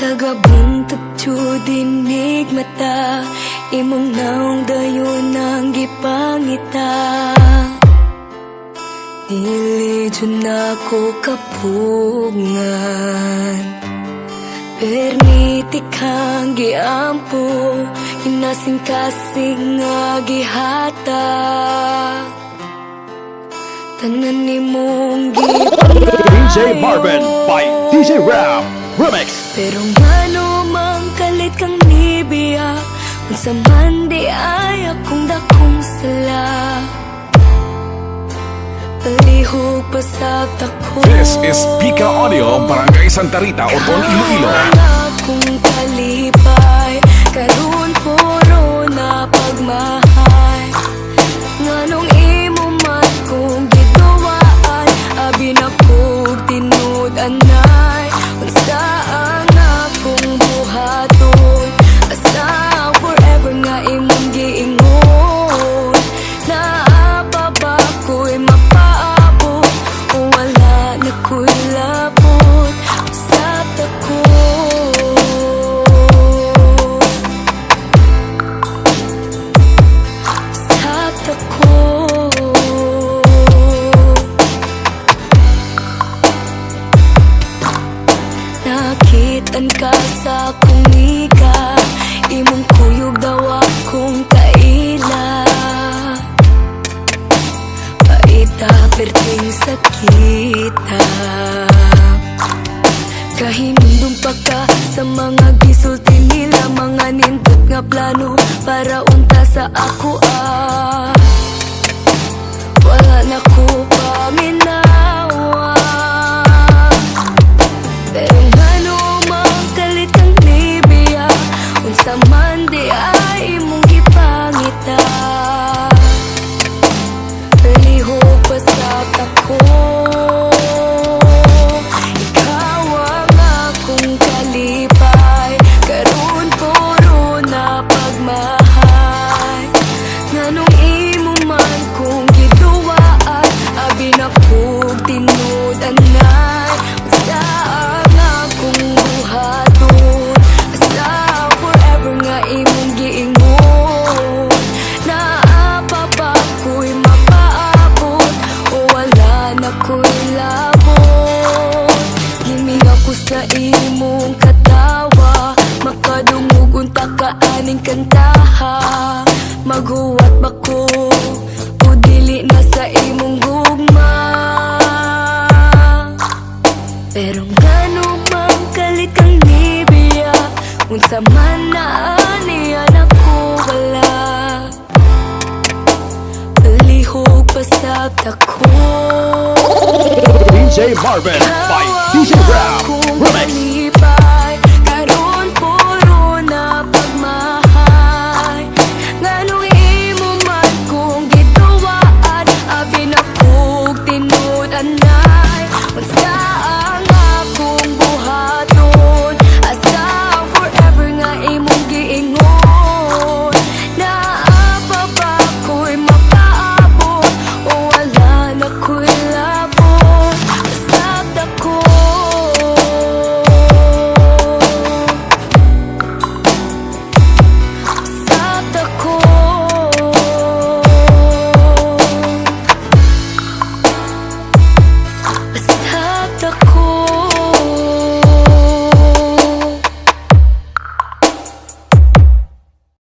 Tagabuntag dinig mata, imong naong dayon ang gipangita. Dili dyan ako kapugngan, permitik kang giampo, inasing-kasing nga gihata. Tanan ni mong gipangako DJ Marvin by DJ Ram Remix. Pero ngano mang kalit kang nibiya, unsa man di ay akong dakong sala. Palihog pa sa tako. This is Pika Audio, Barangay Santa Rita, Oton, Iloilo. Akong kalipay, karon puro na pagmahay. Nganong imo man kong gituwaan, abi na kog tinud anay. Unsa ang akong buhaton, asa forever nga imong giingon. Naapa ba ko'y mapaabot, o wala na ko'y labot. Usap ako, usap ako. Nakitan ka sa akong ika, imong kuyog daw akong kaila. Paita perting sakita, kahimundong pa ka sa mga gisulti nila. Mga nindot nga plano para unta sa ako wala na ko paminawa. Pero ngano mang kalit kang nibiya, unsa man di ay imong gipangita. Palihog pa sa tako, ikaw ang akong kalipay, karon puro na pagmahay. Nganong imo man kong giduwaan, abi na kog tinud anay. Unsa ang akong buhaton, asa forever nga imong giingon. Naapa ba ko'y mapaabot, o wala na ko'y labot. Giming ako sa imong katawa, makadungog unta ka aning kantaha. Maghuwat ba ko, o dili na sa imong gugma. Pero ngano mang kalit kang nibiya, unsa man na aniyan ako wala. Palihog pa sa tako, DJ Marvin by DJ Ram Remix.